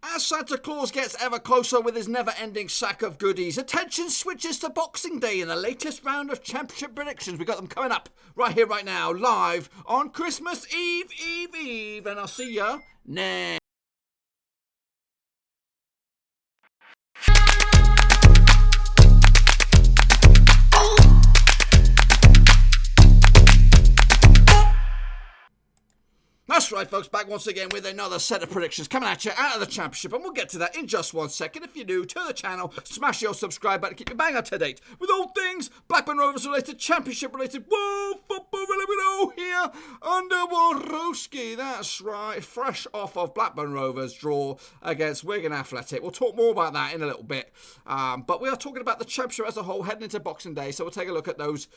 As Santa Claus gets ever closer with his never-ending sack of goodies, attention switches to Boxing Day in the latest round of Championship predictions. We got them coming up right here, right now, live on Christmas Eve, and I'll see ya next. That's right, folks, back once again with another set of predictions coming at you out of the Championship, and we'll get to that in just 1 second. If you're new to the channel, smash your subscribe button, keep your bang up to date with all things Blackburn Rovers related, Championship related, football related, all here under Warowski. That's right, fresh off of Blackburn Rovers draw against Wigan Athletic. We'll talk more about that in a little bit, but we are talking about the Championship as a whole heading into Boxing Day, so we'll take a look at those,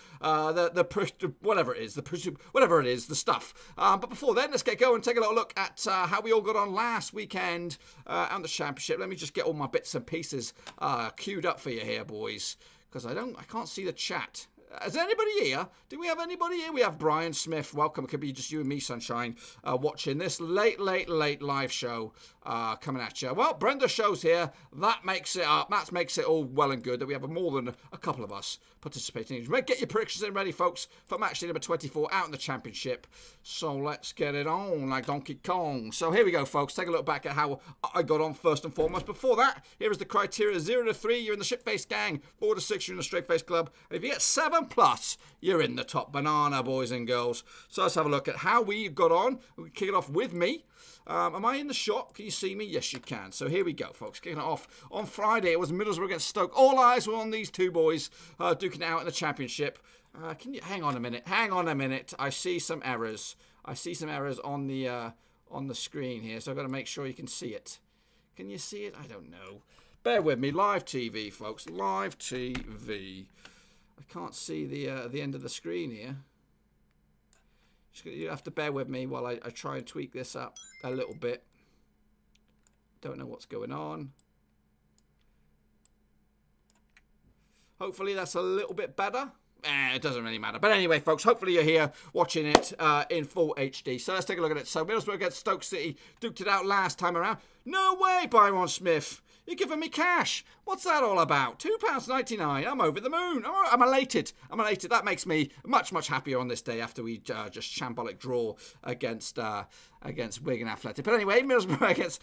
whatever it is, the stuff. But before then, let's get going and take a little look at how we all got on last weekend on the Championship. Let me just get all my bits and pieces queued up for you here, boys, because I can't see the chat. Is there anybody here? Do we have anybody here? We have Brian Smith. Welcome. It could be just you and me, Sunshine, watching this late live show coming at you. Well, Brenda Show's here. That makes it up. That makes it all well and good that we have more than a couple of us participating. Get your predictions in ready, folks, for matchday number 24 out in the Championship. So let's get it on like Donkey Kong. So here we go, folks. Take a look back at how I got on first and foremost. Before that, here is the criteria. 0 to 3, you're in the shit-faced gang. 4 to 6, you're in the straight-faced club. And if you get 7 plus, you're in the top banana, boys and girls. So let's have a look at how we got on. We kick it off with me. Am I in the shot? Can you see me? Yes, you can. So here we go, folks. Kicking it off on Friday. It was Middlesbrough against Stoke. All eyes were on these two boys duking it out in the Championship. Can you hang on a minute? Hang on a minute. I see some errors. I see some errors on the screen here, so I've got to make sure you can see it. Can you see it? I don't know. Bear with me. Live TV, folks. Live TV. I can't see the end of the screen here. You have to bear with me while I try and tweak this up a little bit. Don't know what's going on. Hopefully that's a little bit better. It doesn't really matter. But anyway, folks, hopefully you're here watching it in full HD. So let's take a look at it. So Middlesbrough against Stoke City. Duked it out last time around. No way, Byron Smith. You're giving me cash. What's that all about? £2.99. I'm over the moon. I'm elated. That makes me much, much happier on this day after we just shambolic draw against Wigan Athletic. But anyway, Middlesbrough against...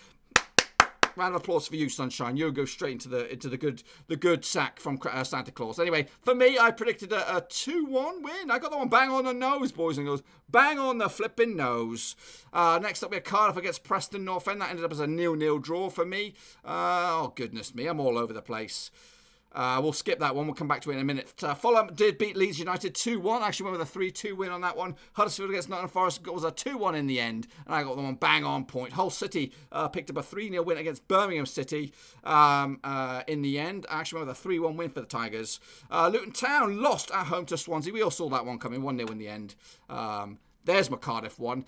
Round of applause for you, Sunshine. You'll go straight into the good sack from Santa Claus. Anyway, for me, I predicted a 2-1 win. I got that one bang on the nose, boys and girls. Bang on the flipping nose. Next up, we had Cardiff against Preston North End. That ended up as a 0-0 draw for me. Oh, goodness me. I'm all over the place. We'll skip that one. We'll come back to it in a minute. Fulham did beat Leeds United 2-1. Actually went with a 3-2 win on that one. Huddersfield against Nottingham Forest was a 2-1 in the end. And I got them on bang on point. Hull City picked up a 3-0 win against Birmingham City in the end. I actually went with a 3-1 win for the Tigers. Luton Town lost at home to Swansea. We all saw that one coming. 1-0 in the end. There's my Cardiff one.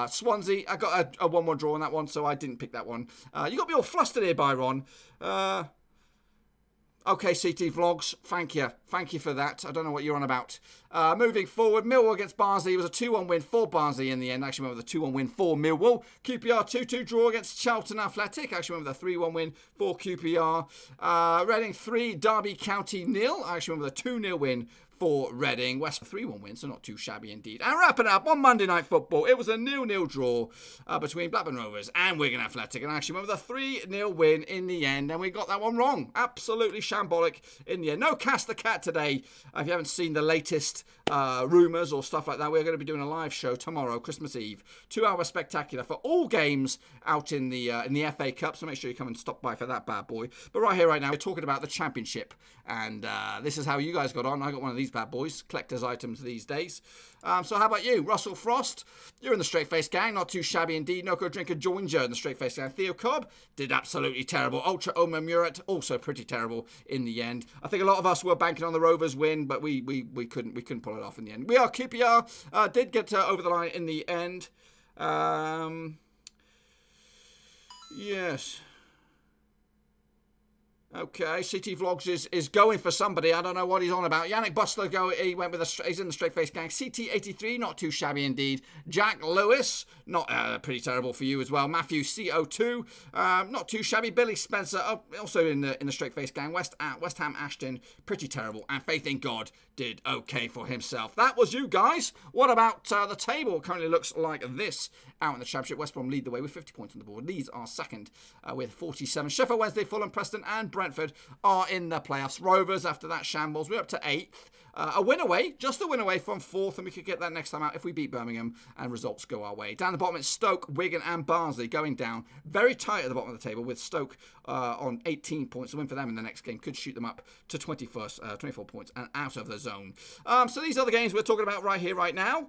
Swansea, I got a 1-1 draw on that one, so I didn't pick that one. You got me all flustered here, Byron. Okay, CT Vlogs, thank you for that. I don't know what you're on about. Moving forward, Millwall against Barnsley. It was a 2-1 win for Barnsley in the end. Actually went with a 2-1 win for Millwall. QPR 2-2 draw against Charlton Athletic. Actually went with a 3-1 win for QPR. Reading 3, Derby County 0. Actually went with a 2-0 win for Reading. West 3-1 win, so not too shabby indeed. And wrapping up on Monday Night Football, it was a 0-0 draw between Blackburn Rovers and Wigan Athletic, and actually went with a 3-0 win in the end, and we got that one wrong. Absolutely shambolic in the end. No Cast the Cat today. If you haven't seen the latest rumours or stuff like that, we're going to be doing a live show tomorrow, Christmas Eve, 2-hour spectacular for all games out in the FA Cup, so make sure you come and stop by for that bad boy. But right here, right now, we're talking about the Championship, and this is how you guys got on. I got one of these bad boys, collector's items these days. So how about you? Russell Frost, you're in the straight-faced gang, not too shabby indeed. Noco Drinker joined you in the straight-faced gang. Theo Cobb did absolutely terrible. Ultra Oma Murat, also pretty terrible in the end. I think a lot of us were banking on the Rovers win, but we couldn't pull it off in the end. We are QPR, did get over the line in the end. Yes. Okay, CT Vlogs is going for somebody. I don't know what he's on about. Yannick Bustler, he went with he's in the straight face gang. CT83, not too shabby indeed. Jack Lewis, not pretty terrible for you as well. Matthew CO2, not too shabby. Billy Spencer, also in the straight face gang. West Ham Ashton, pretty terrible. And Faith in God did okay for himself. That was you guys. What about the table? It currently looks like this out in the Championship. West Brom lead the way with 50 points on the board. Leeds are second with 47. Sheffield Wednesday, Fulham, Preston and Brentford are in the playoffs. Rovers, after that shambles, we're up to 8th. A win away, just a win away from 4th, and we could get that next time out if we beat Birmingham and results go our way. Down the bottom, it's Stoke, Wigan and Barnsley going down. Very tight at the bottom of the table with Stoke on 18 points. A win for them in the next game could shoot them up to 24 points and out of the zone. So these are the games we're talking about right here, right now.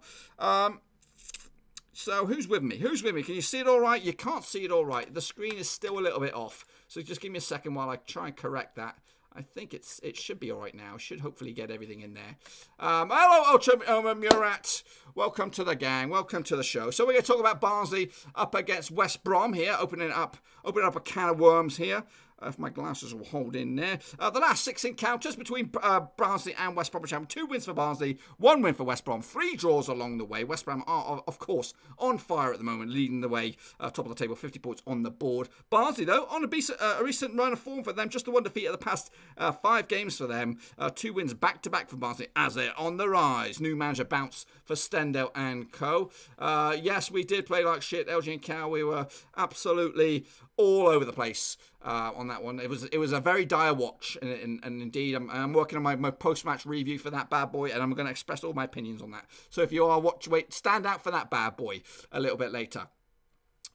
So who's with me? Who's with me? Can you see it all right? You can't see it all right. The screen is still a little bit off. So just give me a second while I try and correct that. I think it should be all right now. Should hopefully get everything in there. Hello, Murat. Welcome to the gang. Welcome to the show. So we're going to talk about Barnsley up against West Brom here. Opening up a can of worms here. If my glasses will hold in there. The last 6 encounters between Barnsley and West Bromwich Albion. 2 wins for Barnsley, 1 win for West Brom. 3 draws along the way. West Brom are, of course, on fire at the moment, leading the way, top of the table, 50 points on the board. Barnsley, though, on a recent run of form for them. Just the 1 defeat of the past 5 games for them. 2 wins back-to-back for Barnsley as they're on the rise. New manager bounce for Stendhal and co. Yes, we did play like shit. LG and Cow, we were absolutely all over the place on that one. It was a very dire watch, and indeed I'm working on my post-match review for that bad boy, and I'm going to express all my opinions on that. So if you are stand out for that bad boy a little bit later.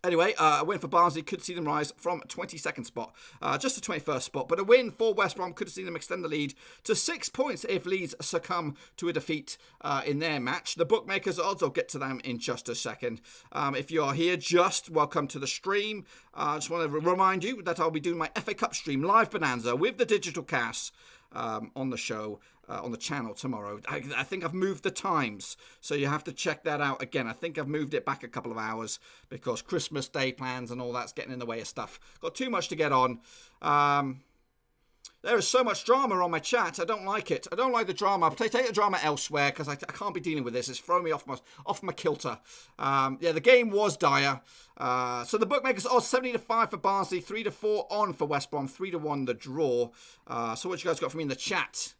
Anyway, a win for Barnsley could see them rise from 22nd spot, just to 21st spot. But a win for West Brom could see them extend the lead to 6 points if Leeds succumb to a defeat in their match. The bookmakers' odds, I'll get to them in just a second. If you are here, just welcome to the stream. I just want to remind you that I'll be doing my FA Cup stream live bonanza with the digital cast on the show. On the channel tomorrow. I think I've moved the times, so you have to check that out again. I think I've moved it back a couple of hours because Christmas Day plans and all that's getting in the way of stuff. Got too much to get on. There is so much drama on my chat. I don't like it. I don't like the drama. Take the drama elsewhere because I can't be dealing with this. It's throwing me off my kilter. The game was dire. So the bookmakers odds 70-5 for Barnsley, 3-4 on for West Brom, 3-1 the draw. So what you guys got for me in the chat?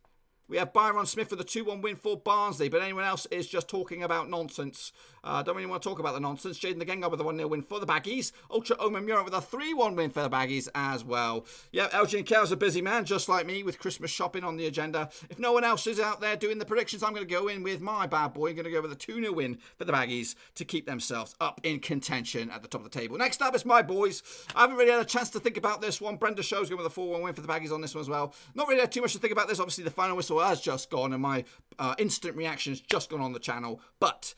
We have Byron Smith with a 2-1 win for Barnsley, but anyone else is just talking about nonsense. Don't really want to talk about the nonsense. Jaden the Gengar with a 1-0 win for the Baggies. Ultra Omen Murat with a 3-1 win for the Baggies as well. Yeah, LG and Cow's a busy man, just like me, with Christmas shopping on the agenda. If no one else is out there doing the predictions, I'm going to go in with my bad boy. I'm going to go with a 2-0 win for the Baggies to keep themselves up in contention at the top of the table. Next up is my boys. I haven't really had a chance to think about this one. Brenda Show's going with a 4-1 win for the Baggies on this one as well. Not really had too much to think about this. Obviously, the final whistle has just gone and my instant reaction has just gone on the channel, but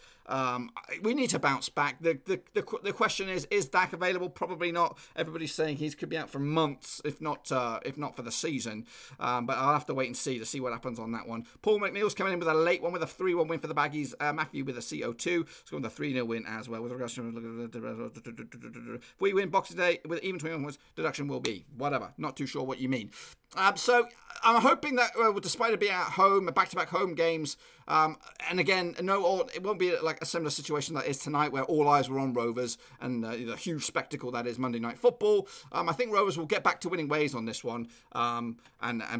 we need to bounce back. The question is Dak available? Probably not. Everybody's saying he could be out for months, if not for the season. But I'll have to wait and see what happens on that one. Paul McNeil's coming in with a late one with a 3-1 win for the Baggies. Matthew with a CO2. He's going with a 3-0 win as well. With regards to if we win Boxing Day with even 21 points, deduction will be whatever. Not too sure what you mean. So I'm hoping that despite it being at home, back-to-back home games, and again, it won't be like a similar situation that is tonight where all eyes were on Rovers and the huge spectacle that is Monday Night Football. I think Rovers will get back to winning ways on this one and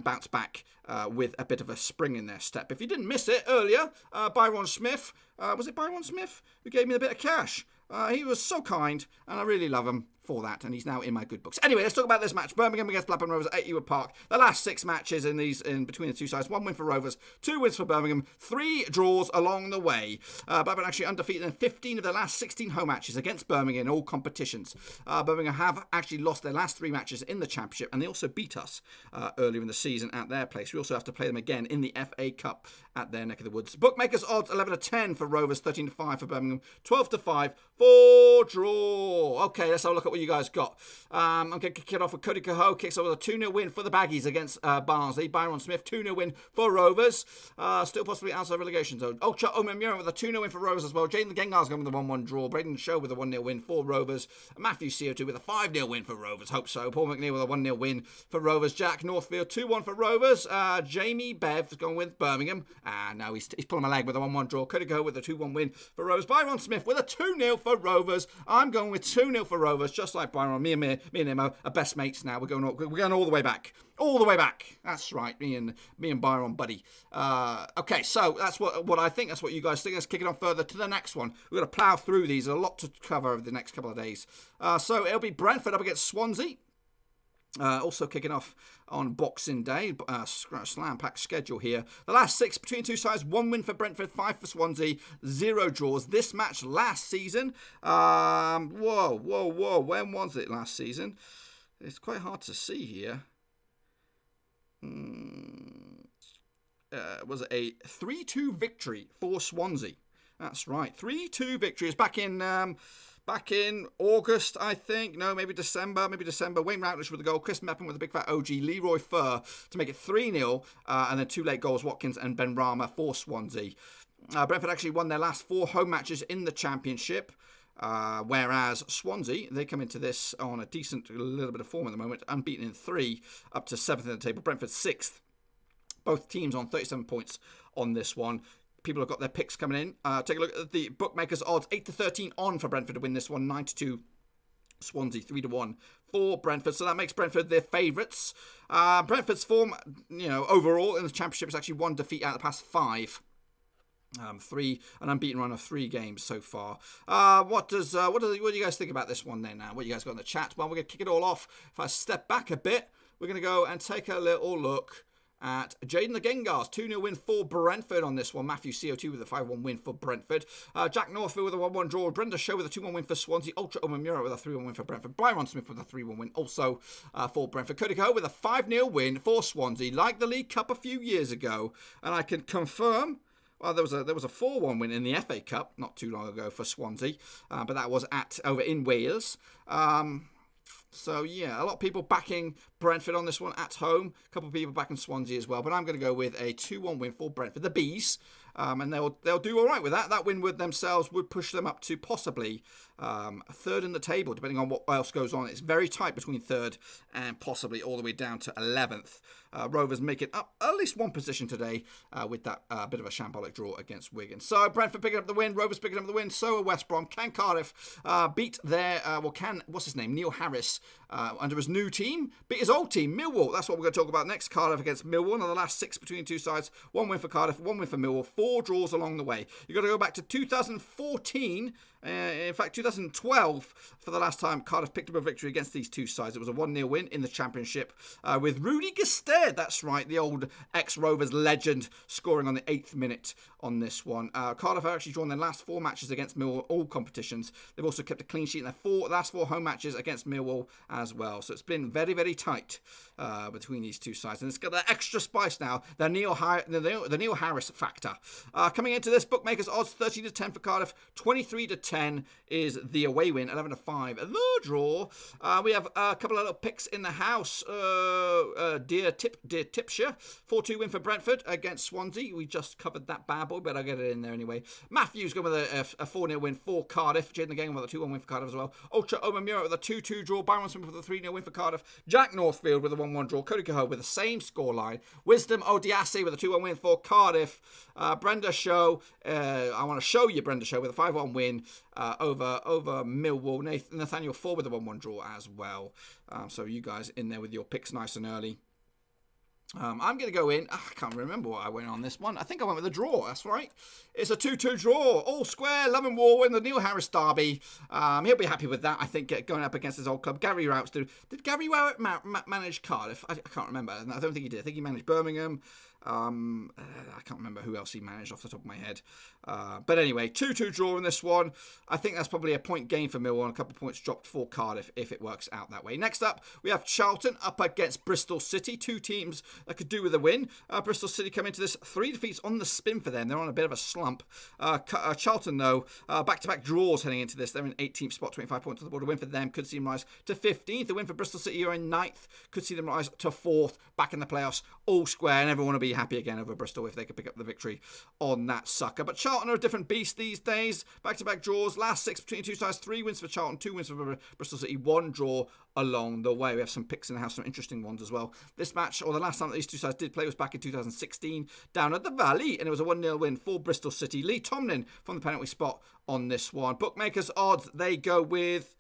bounce back with a bit of a spring in their step. If you didn't miss it earlier, Byron Smith, was it Byron Smith who gave me a bit of cash? He was so kind, and I really love him for that, and he's now in my good books. Anyway, let's talk about this match. Birmingham against Blackburn Rovers at Ewood Park. The last 6 matches in between the two sides. 1 win for Rovers, 2 wins for Birmingham, 3 draws along the way. Blackburn actually undefeated in 15 of their last 16 home matches against Birmingham in all competitions. Birmingham have actually lost their last 3 matches in the Championship, and they also beat us earlier in the season at their place. We also have to play them again in the FA Cup at their neck of the woods. Bookmakers odds 11-10 for Rovers, 13-5 for Birmingham, 12-5 for draw. Okay, let's have a look at what you guys got. I'm going to kick it off with Cody Cahoe. Kicks over a 2-0 win for the Baggies against Barnsley. Byron Smith, 2-0 win for Rovers. Still possibly outside relegation zone. Ultra Omemura with a 2-0 win for Rovers as well. Jaden the Gengar's going with a 1-1 draw. Braden Show with a 1-0 win for Rovers. Matthew CO2 with a 5-0 win for Rovers. Hope so. Paul McNeil with a 1-0 win for Rovers. Jack Northfield, 2-1 for Rovers. Jamie Bev going with Birmingham. No, he's pulling my leg with a 1-1 draw. Could go with a 2-1 win for Rovers. Byron Smith with a 2-0 for Rovers. I'm going with 2-0 for Rovers, just like Byron. Me and him are best mates now. We're going all the way back. All the way back. That's right. Me and Byron, buddy. Okay, so that's what I think. That's what you guys think. Let's kick it on further to the next one. We're going to plough through these. There's a lot to cover over the next couple of days. So it'll be Brentford up against Swansea. Also kicking off on Boxing Day, slam-packed schedule here. The last 6 between two sides, 1 win for Brentford, 5 for Swansea, 0 draws. This match last season, whoa, when was it last season? It's quite hard to see here. Was it a 3-2 victory for Swansea? That's right, 3-2 victory. It's back in August, I think. No, maybe December. Wayne Routledge with the goal. Chris Meppen with a big fat OG. Leroy Furr to make it 3-0. And then 2 late goals, Watkins and Ben Rama for Swansea. Brentford actually won their last 4 home matches in the Championship. Whereas Swansea, they come into this on a little bit of form at the moment. Unbeaten in 3, up to 7th in the table. Brentford 6th. Both teams on 37 points on this one. People have got their picks coming in. Take a look at the bookmakers' odds. 8-13 on for Brentford to win this one. 9-2 Swansea. 3-1 for Brentford. So that makes Brentford their favourites. Brentford's form, overall in the Championship is actually 1 defeat out of the past 5. 3 an unbeaten run of 3 games so far. What do you guys think about this one then? Now, what you guys got in the chat? Well, we're going to kick it all off. If I step back a bit, we're going to go and take a little look at Jaden the Gengars, 2-0 win for Brentford on this one. Matthew CO2 with a 5-1 win for Brentford. Jack Northfield with a 1-1 draw. Brenda Show with a 2-1 win for Swansea. Ultra Omamura with a 3-1 win for Brentford. Byron Smith with a 3-1 win also for Brentford. Cody Coe with a 5-0 win for Swansea, like the League Cup a few years ago. And I can confirm, well, there was a 4-1 win in the FA Cup not too long ago for Swansea, but that was over in Wales. So, yeah, a lot of people backing Brentford on this one at home. A couple of people backing Swansea as well. But I'm going to go with a 2-1 win for Brentford, the Bees. And they'll do all right with that. That win with themselves would push them up to possibly 3rd in the table, depending on what else goes on. It's very tight between 3rd and possibly all the way down to 11th. Rovers making up at least 1 position today with that bit of a shambolic draw against Wigan. So Brentford picking up the win, Rovers picking up the win, so are West Brom. Can Cardiff beat their, what's his name, Neil Harris, under his new team, beat his old team, Millwall. That's what we're going to talk about next. Cardiff against Millwall. And the last 6 between two sides, 1 win for Cardiff, 1 win for Millwall, 4 draws along the way. You've got to go back to 2014, in fact 2012 for the last time Cardiff picked up a victory against these two sides. It was a 1-0 win in the Championship with Rudy Gestead, that's right, the old ex-Rovers legend, scoring on the 8th minute on this one. Cardiff have actually drawn their last 4 matches against Millwall, all competitions. They've also kept a clean sheet in their last 4 home matches against Millwall as well. So it's been very, very tight between these two sides. And it's got that extra spice now, the Neil Harris factor. Coming into this, bookmakers odds 13-10 for Cardiff, 23-10 is the away win, 11-5 the draw. We have a couple of little picks in the house. Dear Tipshire, 4-2 win for Brentford against Swansea. We just covered that bad boy, but I'll get it in there anyway. Matthews going with a 4-0 win for Cardiff. Jaden the Game with a 2-1 win for Cardiff as well. Ultra Omamura with a 2-2 draw. Byron Smith with a 3-0 win for Cardiff. Jack Northfield with a 1-1 draw. Cody Cahoe with the same scoreline. Wisdom Odiasi with a 2-1 win for Cardiff. Brenda Show, I want to show you Brenda Show with a 5-1 win over Millwall. Nathaniel Ford with a 1-1 draw as well. So you guys in there with your picks nice and early. I'm going to go in. I can't remember what I went on this one. I think I went with a draw. That's right. It's a 2-2 draw. All square. Love and War in the Neil Harris derby. He'll be happy with that, I think, going up against his old club. Gary Rout's did Gary Rowett manage Cardiff? I can't remember. I don't think he did. I think he managed Birmingham. I can't remember who else he managed off the top of my head. But anyway, 2-2 draw in this one. I think that's probably a point gain for Millwall and a couple of points dropped for Cardiff if it works out that way. Next up, we have Charlton up against Bristol City. Two teams that could do with a win. Bristol City come into this 3 defeats on the spin for them. They're on a bit of a slump. Charlton, though, back-to-back draws heading into this. They're in 18th spot, 25 points on the board. A win for them could see them rise to 15th. A win for Bristol City, you're in 9th. Could see them rise to 4th, back in the playoffs, all square, and everyone will be happy again over Bristol if they could pick up the victory on that sucker. But Charlton are a different beast these days. Back-to-back draws. Last 6 between the two sides. 3 wins for Charlton, 2 wins for Bristol City, 1 draw along the way. We have some picks in the house, some interesting ones as well. This match, or the last time that these two sides did play, was back in 2016 down at the Valley, and it was a 1-0 win for Bristol City. Lee Tomlin from the penalty spot on this one. Bookmakers odds, they go with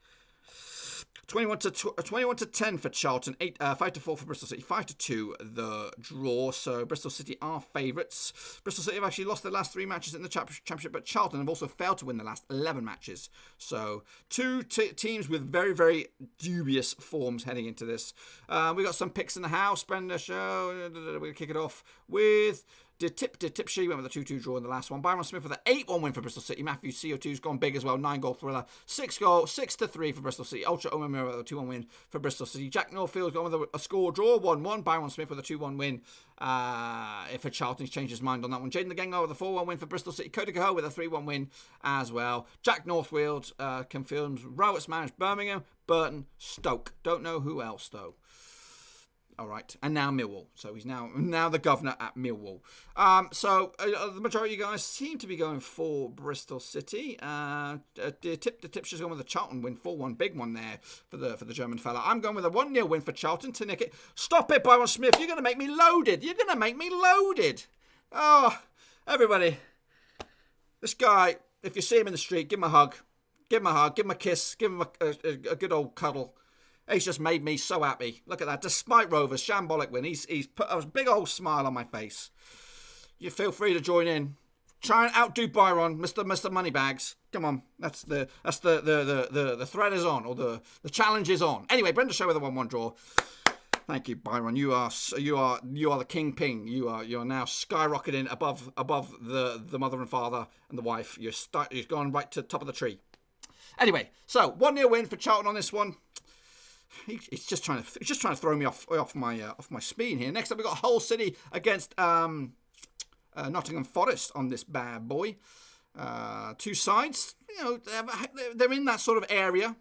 21 to 10 for Charlton, 5 to 4 for Bristol City, 5 to 2 the draw. So Bristol City are favourites. Bristol City have actually lost their last 3 matches in the championship, but Charlton have also failed to win the last 11 matches. So two teams with very, very dubious forms heading into this. We got some picks in the house. Brenda show. We're gonna kick it off with. Did Tipsy went with a 2-2 draw in the last one. Byron Smith with an 8-1 win for Bristol City. Matthew CO2's gone big as well. 9-goal thriller. 6-3 for Bristol City. Ultra Omamura with a 2-1 win for Bristol City. Jack Norfield's gone with a score draw. 1-1. Byron Smith with a 2-1 win. For Charlton, he's changed his mind on that one. Jaden the Gengar with a 4-1 win for Bristol Cody Cahoe with a 3-1 win as well. Jack Northfield confirms Rowett's managed Birmingham, Burton, Stoke. Don't know who else though. All right, and now Millwall. So he's now the governor at Millwall. The majority of you guys seem to be going for Bristol City. The Tipster's going with a Charlton win, 4-1, big one there for the German fella. I'm going with a 1-0 win for Charlton to nick it. Stop it, Byron Smith. You're going to make me loaded. Oh, everybody. This guy, if you see him in the street, give him a hug. Give him a kiss. Give him a good old cuddle. He's just made me so happy. Look at that. Despite Rovers' shambolic win, he's put a big old smile on my face. You feel free to join in. Try and outdo Byron, Mr. Moneybags. Come on, that's the thread is on, or the challenge is on. Anyway, Brenda Show with a 1-1 draw. Thank you, Byron. You are the kingpin. You are now skyrocketing above the mother and father and the wife. You've gone right to the top of the tree. Anyway, so 1-0 win for Charlton on this one. He's just trying to throw me off my spin here. Next up, we've got Hull City against Nottingham Forest on this bad boy. Two sides, they're in that sort of area.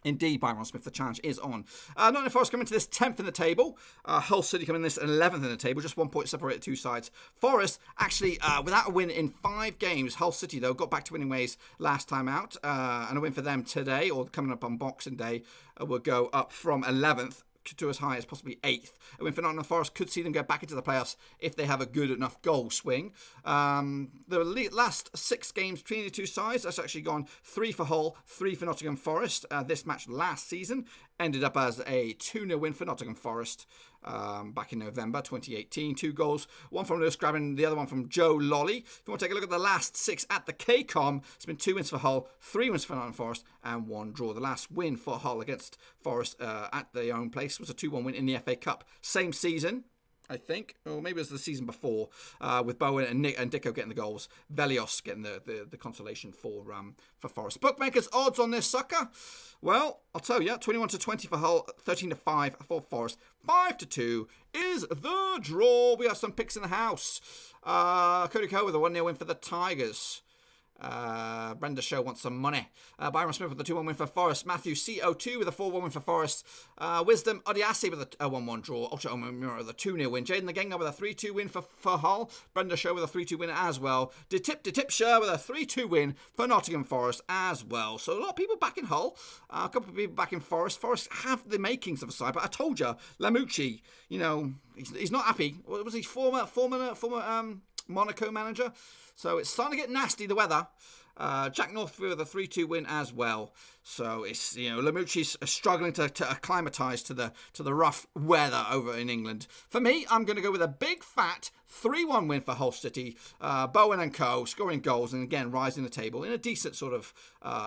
Indeed, Byron Smith, the challenge is on. Nottingham Forest coming to this 10th in the table. Hull City coming in this 11th in the table. Just 1 point separated two sides. Forest, actually, without a win in 5 games. Hull City, though, got back to winning ways last time out. And a win for them today, or coming up on Boxing Day, will go up from 11th to as high as possibly 8th. A win for Nottingham Forest could see them go back into the playoffs if they have a good enough goal swing. The last 6 games between the two sides, that's actually gone 3 for Hull, 3 for Nottingham Forest. This match last season ended up as a 2-0 win for Nottingham Forest back in November 2018. 2 goals, one from Lewis Graben, the other one from Joe Lolly. If you want to take a look at the last 6 at the KCOM, it's been 2 wins for Hull, 3 wins for Nottingham Forest, and 1 draw. The last win for Hull against Forest at their own place was a 2-1 win in the FA Cup. Same season, I think, or maybe it was the season before, with Bowen and Dicko getting the goals, Velios getting the consolation for Forest. Bookmakers odds on this sucker. Well, I'll tell you, 21 to 20 for Hull, 13 to 5 for Forest, 5 to 2 is the draw. We have some picks in the house. Cody Coe with a 1-0 win for the Tigers. Brenda Show wants some money. Byron Smith with a 2-1 win for Forest. Matthew CO2 with a 4-1 win for Forest. Wisdom Odiasi with a 1-1 draw. Ultra Omamura with a 2-0 win. Jaden the Gengar with a 3-2 win for Hull. Brenda Show with a 3-2 win as well. Detipshire with a 3-2 win for Nottingham Forest as well. So a lot of people back in Hull. A couple of people back in Forest. Forest have the makings of a side, but I told you, Lamucci, he's not happy. What was he? Former Monaco manager. So it's starting to get nasty, the weather. Jack Northfield with a 3-2 win as well. So it's, Lamucci's struggling to acclimatise to the rough weather over in England. For me, I'm going to go with a big fat 3-1 win for Hull City. Bowen and Co. scoring goals and again rising the table in a decent sort of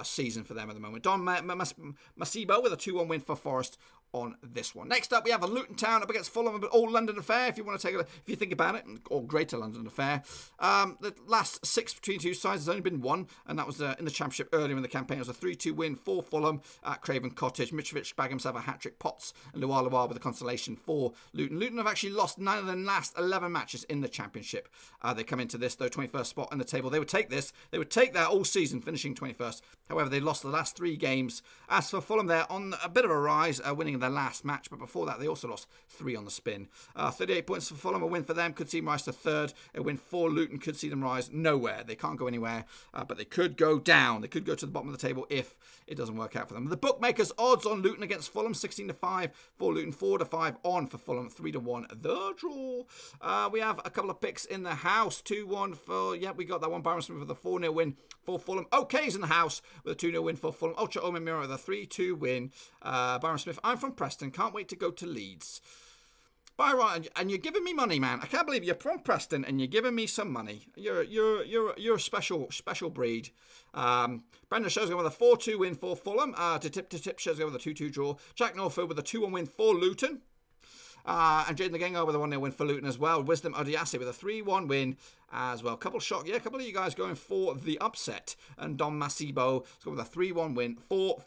season for them at the moment. Don Masibo with a 2-1 win for Forest. on this one. Next up, we have a Luton Town up against Fulham, an all-London affair, if you want to take a look, if you think about it, or Greater London affair. The last 6 between two sides, there's only been one, and that was in the Championship earlier in the campaign. It was a 3-2 win for Fulham at Craven Cottage. Mitrovic bagged himself a hat-trick, Potts and Luar with a consolation for Luton. Luton have actually lost 9 of their last 11 matches in the Championship. They come into this, though, 21st spot in the table. They would take this. They would take that all season, finishing 21st. However, they lost the last 3 games. As for Fulham, they're on a bit of a rise, winning their last match, but before that they also lost 3 on the spin. 38 points for Fulham, a win for them could see them rise to 3rd. A win for Luton could see them rise nowhere. They can't go anywhere, but they could go down. They could go to the bottom of the table if it doesn't work out for them. The bookmakers odds on Luton against Fulham, 16-5 for Luton, 4-5 on for Fulham, 3-1 the draw. We have a couple of picks in the house, 2-1 for, we got that one, Barnsley with a 4-0 win for Fulham. OK's in the house with a 2-0 win for Fulham. Ultra Omen Mirror with a 3-2 win. Byron Smith, I'm from Preston, can't wait to go to Leeds. Byron, and you're giving me money, man. I can't believe you're from Preston and you're giving me some money. You're a special breed. Brendan shows going with a 4-2 win for Fulham. To tip shows going with a 2-2 draw. Jack Norfield with a 2-1 win for Luton. And Jaden the Gengo with a 1-0 win for Luton as well. Wisdom Odiase with a 3-1 win as well. Couple of you guys going for the upset. And Don Masibo has gone with a 3-1 win for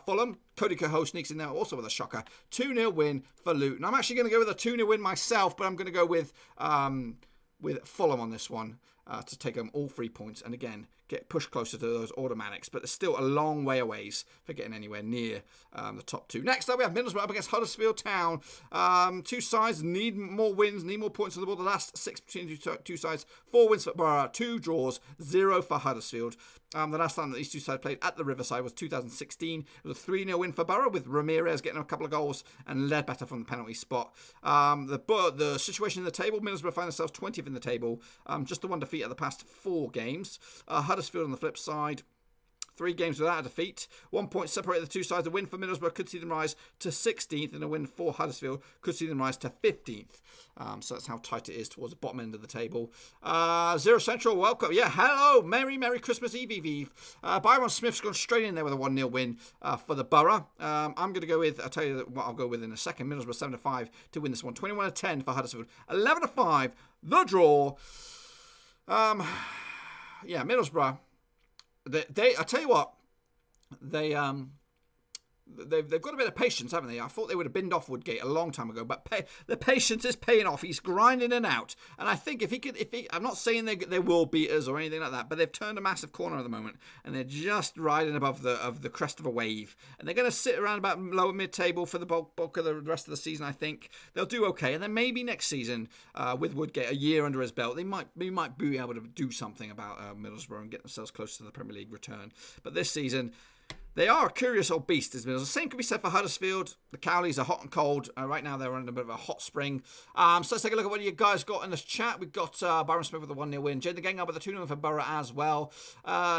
Fulham. Cody Cahoe sneaks in there also with a shocker. 2-0 win for Luton. I'm actually going to go with a 2-0 win myself, but I'm going to go with Fulham on this one to take home all 3 points. And again, get pushed closer to those automatics, but there's still a long way away for getting anywhere near the top 2. Next up, we have Middlesbrough up against Huddersfield Town. 2 sides need more wins, need more points on the board. The last 6 between two sides, 4 wins for Borough, 2 draws, 0 for Huddersfield. The last time that these two sides played at the Riverside was 2016. It was a 3-0 win for Borough, with Ramirez getting a couple of goals and Ledbetter from the penalty spot. The situation in the table, Middlesbrough find themselves 20th in the table, just the 1 defeat at the past 4 games. Huddersfield on the flip side, 3 games without a defeat. 1 point separated the two sides. A win for Middlesbrough could see them rise to 16th, and a win for Huddersfield could see them rise to 15th. So that's how tight it is towards the bottom end of the table. Zero Central, welcome. Yeah, hello. Merry Christmas Eve. Byron Smith's gone straight in there with a 1-0 win for the Borough. I'm going to go with, I'll tell you what I'll go with in a second. Middlesbrough 7-5 to win this one. 21-10 for Huddersfield. 11-5, the draw. Middlesbrough. I tell you what, they've got a bit of patience, haven't they? I thought they would have binned off Woodgate a long time ago, but the patience is paying off. He's grinding and out, and I think if he, I'm not saying they will beat us or anything like that, but they've turned a massive corner at the moment, and they're just riding above the crest of a wave, and they're going to sit around about lower mid-table for the bulk of the rest of the season. I think they'll do okay, and then maybe next season with Woodgate a year under his belt, they might be able to do something about Middlesbrough and get themselves close to the Premier League return. But this season, they are a curious old beast, as Middlesbrough. The same could be said for Huddersfield. The Cowleys are hot and cold. Right now, they're on a bit of a hot spring. So let's take a look at what you guys got in this chat. We've got Byron Smith with a 1-0 win. Jade the Gang up with a 2-0 for Borough as well.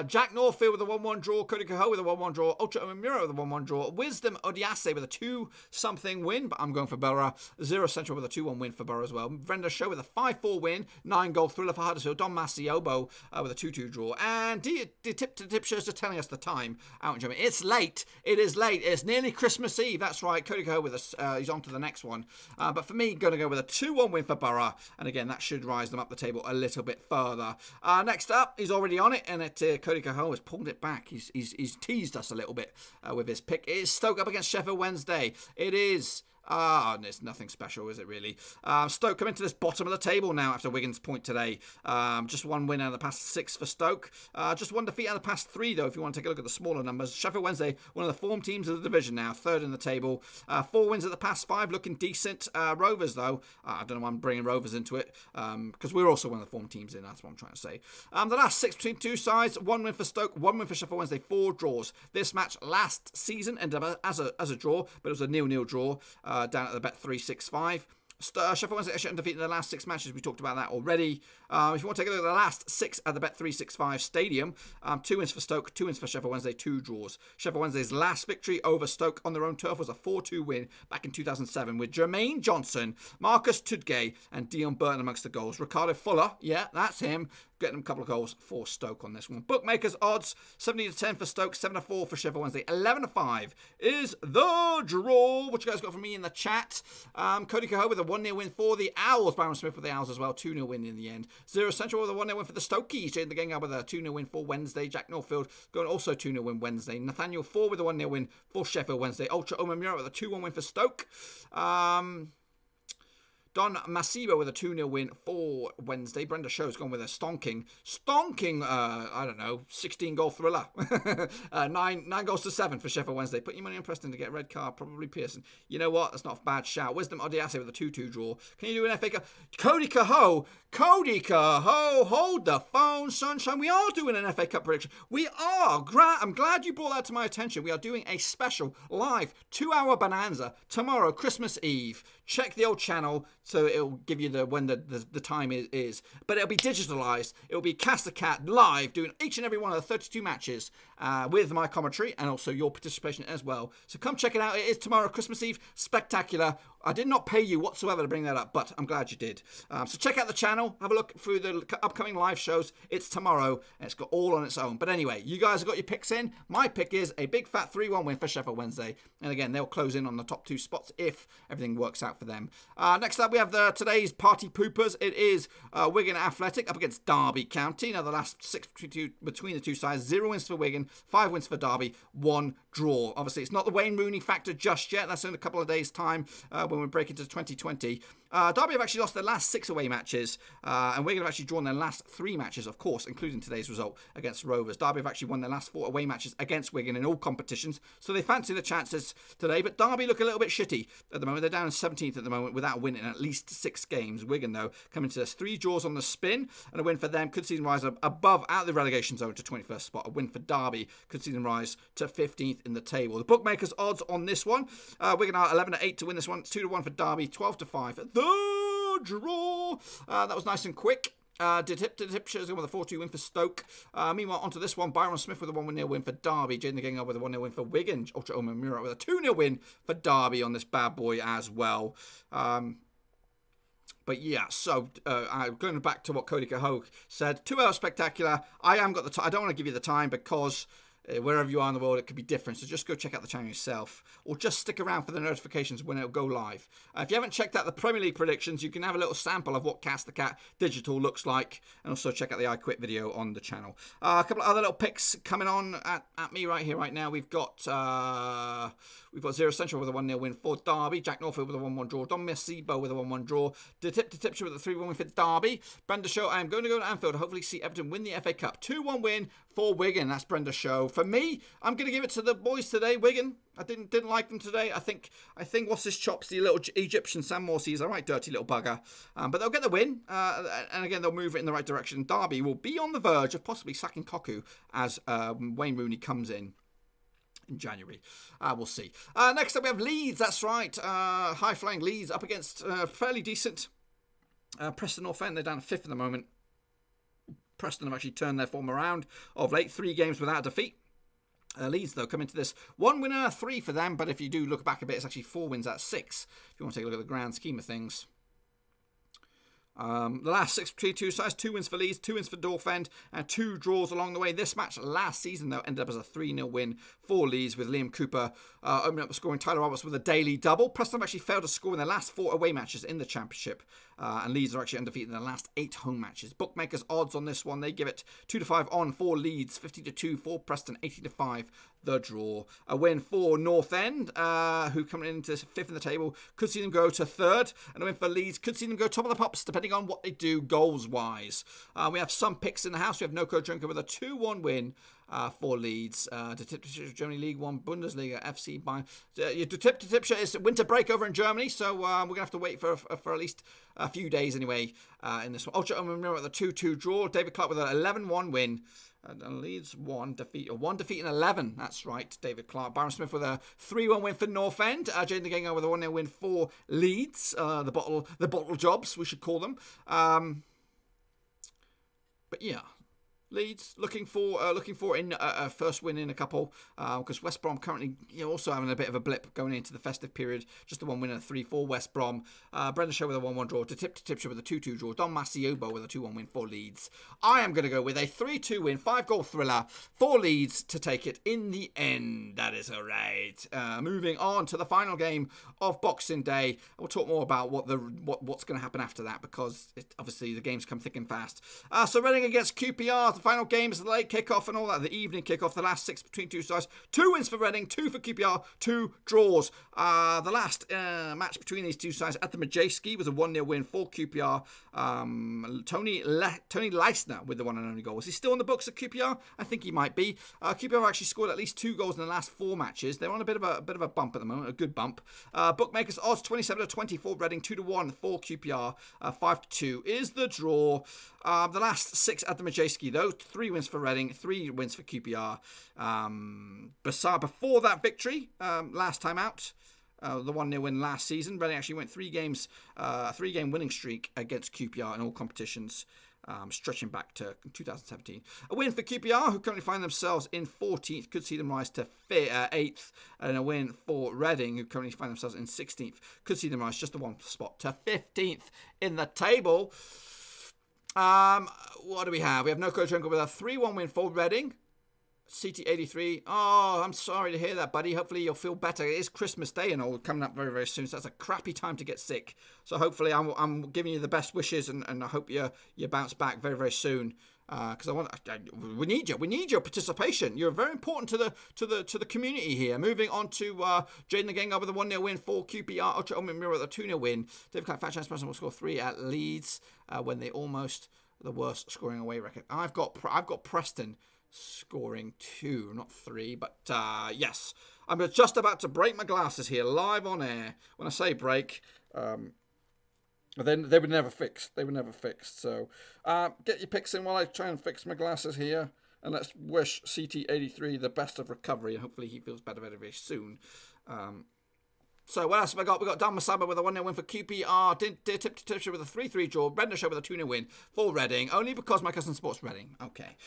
Jack Norfield with a 1-1 draw. Cody Cahoe with a 1-1 draw. Ultra Omimura with a 1-1 draw. Wisdom Odiase with a 2-something win, but I'm going for Borough. Zero Central with a 2-1 win for Borough as well. Brenda Show with a 5-4 win. 9-goal thriller for Huddersfield. Don Masiobo with a 2-2 draw. And the tip shows are telling us the time out in Germany. It's late. It is late. It's nearly Christmas Eve. That's right. Cody Cahoe with us. He's on to the next one. But for me, going to go with a 2-1 win for Borough. And again, that should rise them up the table a little bit further. Next up, he's already on it. And Cody Cahoe has pulled it back. He's teased us a little bit with his pick. It is Stoke up against Sheffield Wednesday. It is... it's nothing special, is it really? Stoke come into this bottom of the table now after Wigan's point today. Just 1 win out of the past 6 for Stoke. Just 1 defeat out of the past 3, though, if you want to take a look at the smaller numbers. Sheffield Wednesday, one of the form teams of the division now, 3rd in the table. 4 wins at the past 5, looking decent. Rovers, though, I don't know why I'm bringing Rovers into it, because we're also one of the form teams in, that's what I'm trying to say. The last 6 between two sides, 1 win for Stoke, 1 win for Sheffield Wednesday, 4 draws. This match last season ended up as a draw, but it was a 0-0 draw. Down at the bet 365. Sheffield Wednesday actually undefeated in the last 6 matches. We talked about that already. If you want to take a look at the last 6 at the bet 365 stadium, 2 wins for Stoke, 2 wins for Sheffield Wednesday, 2 draws. Sheffield Wednesday's last victory over Stoke on their own turf was a 4-2 win back in 2007 with Jermaine Johnson, Marcus Tudgay and Dion Burton amongst the goals. Ricardo Fuller, yeah, that's him, getting a couple of goals for Stoke on this one. Bookmakers odds 70-10 for Stoke, 7-4 for Sheffield Wednesday, 11-5 is the draw. What you guys got from me in the chat? Cody Cahoe with a 1-0 win for the Owls. Byron Smith with the Owls as well, 2-0 win in the end. Zero Central with a 1-0 win for the Stokies. Jaden the Gang with a 2-0 win for Wednesday. Jack Norfield going also 2-0 win Wednesday. Nathaniel Ford with a 1-0 win for Sheffield Wednesday. Ultra Omamura with a 2-1 win for Stoke. Don Masibo with a 2-0 win for Wednesday. Brenda Show's gone with a stonking, 16-goal thriller. 9 goals to 7 for Sheffield Wednesday. Put your money on Preston to get a red card, probably Pearson. You know what? That's not a bad shout. Wisdom Odiase with a 2-2 draw. Can you do an FA Cup? Cody Cahoe, hold the phone, sunshine. We are doing an FA Cup prediction. We are. I'm glad you brought that to my attention. We are doing a special live 2-hour bonanza tomorrow, Christmas Eve. Check the old channel so it'll give you when the time is. But it'll be digitalised. It'll be Cast a Cat live doing each and every one of the 32 matches with my commentary and also your participation as well. So come check it out. It is tomorrow, Christmas Eve. Spectacular. I did not pay you whatsoever to bring that up, but I'm glad you did. So check out the channel. Have a look through the upcoming live shows. It's tomorrow, and it's got all on its own. But anyway, you guys have got your picks in. My pick is a big fat 3-1 win for Sheffield Wednesday. And again, they'll close in on the top 2 spots if everything works out for them. Next up, we have today's party poopers. It is Wigan Athletic up against Derby County. Now, the last 6 between the two sides. 0 wins for Wigan, 5 wins for Derby, 1 draw. Obviously, it's not the Wayne Rooney factor just yet. That's in a couple of days' time when we break into 2020. Derby have actually lost their last 6 away matches, and Wigan have actually drawn their last 3 matches, of course, including today's result against Rovers. Derby have actually won their last 4 away matches against Wigan in all competitions, so they fancy the chances today. But Derby look a little bit shitty at the moment. They're down in 17th at the moment without winning at least 6 games. Wigan, though, coming to this 3 draws on the spin, and a win for them could see them rise above out of the relegation zone to 21st spot. A win for Derby could see them rise to 15th in the table. The bookmakers odds on this one: Wigan are 11-8 to win this one. It's 2-1 for Derby, 12-5. The draw. That was nice and quick. Did shows with a 4-2 win for Stoke. Meanwhile, onto this one, Byron Smith with a 1-0 win for Derby. Jaden the Gang with a 1-0 win for Wigan. Ultra Omamura with a 2-0 win for Derby on this bad boy as well. But yeah, so going back to what Cody Cahoe said, 2 hours spectacular. I haven't got the time. I don't want to give you the time because wherever you are in the world, it could be different. So just go check out the channel yourself, or just stick around for the notifications when it'll go live. If you haven't checked out the Premier League predictions, you can have a little sample of what Cast the Cat Digital looks like, and also check out the I Quit video on the channel. A couple of other little picks coming on at me right here, right now. We've got Zero Central with a 1-0 win for Derby. Jack Norfield with a 1-1 draw. Don Messibo with a 1-1 draw. Detipture with a 3-1 win for Derby. Brenda Show, I am going to go to Anfield to hopefully see Everton win the FA Cup. 2-1 win for Wigan. That's Brenda Show. For me, I'm going to give it to the boys today. Wigan, I didn't like them today. I think what's this chops, the little Egyptian Sam Morsey is a right dirty little bugger. But they'll get the win. And again, they'll move it in the right direction. Derby will be on the verge of possibly sacking Koku as Wayne Rooney comes in January. We'll see. Next up, we have Leeds. That's right. High-flying Leeds up against fairly decent Preston North End. They're down to 5th at the moment. Preston have actually turned their form around of late. 3 games without defeat. Leeds, though, come into this 1 winner, 3 for them. But if you do look back a bit, it's actually 4 wins out of 6. If you want to take a look at the grand scheme of things. The last 6 2 sides, 2 wins for Leeds, 2 wins for North End, and 2 draws along the way. This match last season, though, ended up as a 3-0 win for Leeds, with Liam Cooper opening up the scoring. Tyler Roberts with a daily double. Preston have actually failed to score in their last 4 away matches in the Championship, and Leeds are actually undefeated in their last 8 home matches. Bookmakers odds on this one, they give it 2-5 on for Leeds, 50-2 for Preston, 80-5 the draw. A win for North End, who coming into 5th in the table, could see them go to 3rd, and a win for Leeds could see them go top of the pops, depending on what they do goals-wise. We have some picks in the house. We have Noko Drinker with a 2-1 win for Leeds. Germany League 1 Bundesliga FC Bayern. Tipsha is winter break over in Germany, so we're going to have to wait for at least a few days anyway in this one. Ultra Omamura with a 2-2 draw. David Clark with an 11-1 win. And Leeds 1 defeat in 11. That's right, David Clark. Byron Smith with a 3-1 win for North End. Jaden Ganger with a 1-0 win for Leeds. The bottle jobs, we should call them. But yeah, Leeds looking for a first win in a couple, because West Brom currently also having a bit of a blip going into the festive period. Just the one win and a 3-4 West Brom. Brendan Shaw with a 1-1 draw. To Tipshire with a 2-2 draw. Don Masiobo with a 2-1 win for Leeds. I am going to go with a 3-2 win, 5-goal thriller for Leeds to take it in the end. That is all right. Moving on to the final game of Boxing Day. We'll talk more about what's going to happen after that, because obviously the games come thick and fast. So Reading against QPR. The final game is the late kickoff and all that. The evening kickoff. The last 6 between two sides. 2 wins for Reading, 2 for QPR, 2 draws. The last match between these two sides at the Majewski was a 1-0 win for QPR. Tony Leisner with the one and only goal. Is he still on the books at QPR? I think he might be. QPR actually scored at least 2 goals in the last 4 matches. They're on a bit of a bump at the moment, a good bump. Bookmakers odds 27-24 Reading, 2-1 for QPR, 5-2 is the draw. The last 6 at the Majewski, though, 3 wins for Reading, 3 wins for QPR. Before that victory, last time out, the 1-0 win last season, Reading actually went 3 games, a 3-game winning streak against QPR in all competitions. Stretching back to 2017. A win for QPR, who currently find themselves in 14th, could see them rise to 8th, and a win for Reading, who currently find themselves in 16th, could see them rise just a 1 spot to 15th in the table. What do we have? We have Noko Drenko with a 3-1 win for Reading. CT83, oh, I'm sorry to hear that, buddy. Hopefully you'll feel better. It is Christmas Day and all coming up very, very soon, so that's a crappy time to get sick. So hopefully I'm giving you the best wishes, and I hope you bounce back very, very soon. Because we need your participation. You're very important to the community here. Moving on to Jaden the Gang with a 1-0 win for QPR. Ultra Omen Mirror with a 2-0 win. David Clark Fat Chance Person will score 3 at Leeds when they almost the worst scoring away record. I've got Preston scoring 2, not 3, but yes, I'm just about to break my glasses here live on air. When I say break, then they were never fixed. So get your picks in while I try and fix my glasses here, and let's wish CT83 the best of recovery, and hopefully he feels better very, very soon. So what else have I got? We've got Dan Masaba with a 1-0 win for QPR. Tipshire with a 3-3 draw. Brendan Shaw with a 2-0 win for Reading. Only because my cousin supports Reading. Okay.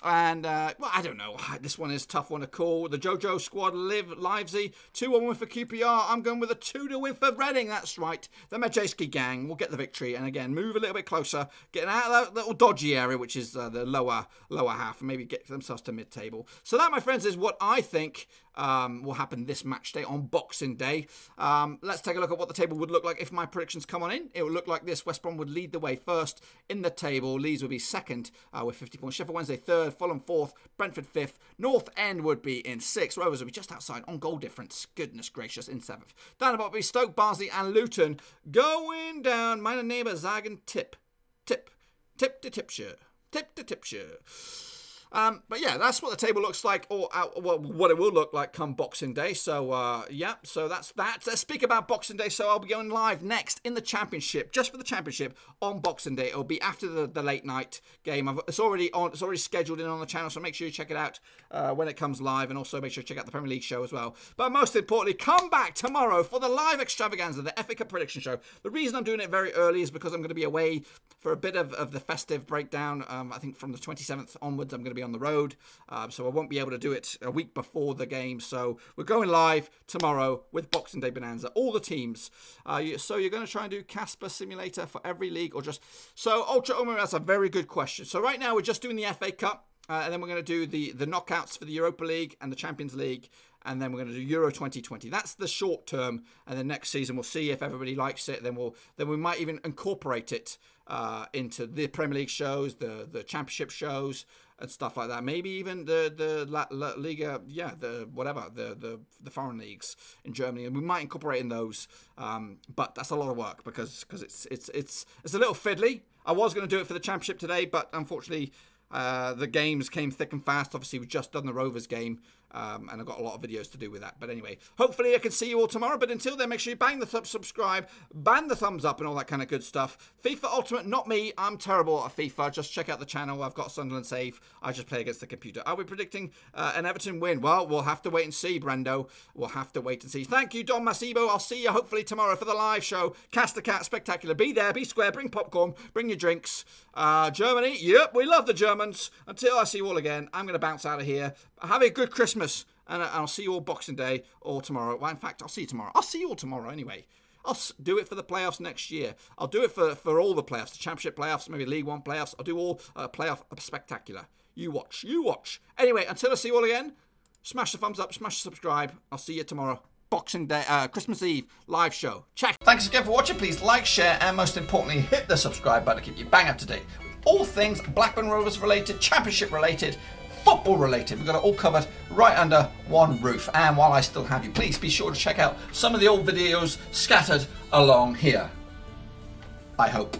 And, well, I don't know. This one is a tough one to call. The JoJo squad livesy. 2-1 win for QPR. I'm going with a 2-0 win for Reading. That's right. The Majewski gang will get the victory. And again, move a little bit closer. Getting out of that little dodgy area, which is the lower half. And maybe get themselves to mid-table. So that, my friends, is what I think will happen this match day on Boxing Day. Let's take a look at what the table would look like if my predictions come on in. It would look like this. West Brom would lead the way first in the table. Leeds would be second with 50 points. Sheffield Wednesday third. Fulham fourth. Brentford fifth. North End would be in sixth. Rovers would be just outside on goal difference. Goodness gracious, in seventh. Down the bottom would be Stoke, Barnsley and Luton. Going down, meine neighbour Zagen Tip to Tipshire. Tip to Tipshire. But yeah, that's what the table looks like, or what it will look like come Boxing Day. So, yeah, so that's that. Let's speak about Boxing Day. So I'll be going live next in the Championship, just for the Championship on Boxing Day. It'll be after the late night game. It's already scheduled in on the channel, so make sure you check it out when it comes live, and also make sure you check out the Premier League show as well. But most importantly, come back tomorrow for the live extravaganza, the FA Cup prediction show. The reason I'm doing it very early is because I'm going to be away for a bit of the festive breakdown. I think from the 27th onwards, I'm going to be on the road, so I won't be able to do it a week before the game. So we're going live tomorrow with Boxing Day Bonanza, all the teams. So you're going to try and do Casper Simulator for every league, or just so Ultra Omer? That's a very good question. So right now we're just doing the FA Cup, and then we're going to do the knockouts for the Europa League and the Champions League, and then we're going to do Euro 2020. That's the short term, and then next season we'll see if everybody likes it. Then we might even incorporate it into the Premier League shows, the Championship shows, and stuff like that. Maybe even the La Liga, the foreign leagues in Germany, and we might incorporate in those. But that's a lot of work because it's a little fiddly. I was going to do it for the Championship today, but unfortunately the games came thick and fast. Obviously, we've just done the Rovers game, and I've got a lot of videos to do with that. But anyway, hopefully I can see you all tomorrow. But until then, make sure you bang the subscribe, bang the thumbs up, and all that kind of good stuff. FIFA Ultimate, not me. I'm terrible at FIFA. Just check out the channel. I've got Sunderland save. I just play against the computer. Are we predicting an Everton win? Well, we'll have to wait and see, Brendo. We'll have to wait and see. Thank you, Don Masibo. I'll see you hopefully tomorrow for the live show. Cast the Cat Spectacular. Be there, be square, bring popcorn, bring your drinks. Germany, yep, we love the Germans. comments. Until I see you all again, I'm going to bounce out of here. Have a good Christmas, and I'll see you all Boxing Day or tomorrow. Well, in fact, I'll see you tomorrow. I'll see you all tomorrow anyway. I'll do it for the playoffs next year. I'll do it for all the playoffs, the Championship playoffs, maybe League One playoffs. I'll do all playoff spectacular. You watch. Anyway, until I see you all again, smash the thumbs up, smash the subscribe. I'll see you tomorrow. Boxing Day, Christmas Eve live show. Check. Thanks again for watching. Please like, share, and most importantly, hit the subscribe button to keep you bang up to date with all things Blackburn Rovers related, Championship related, football related. We've got it all covered right under one roof. And while I still have you, please be sure to check out some of the old videos scattered along here. I hope.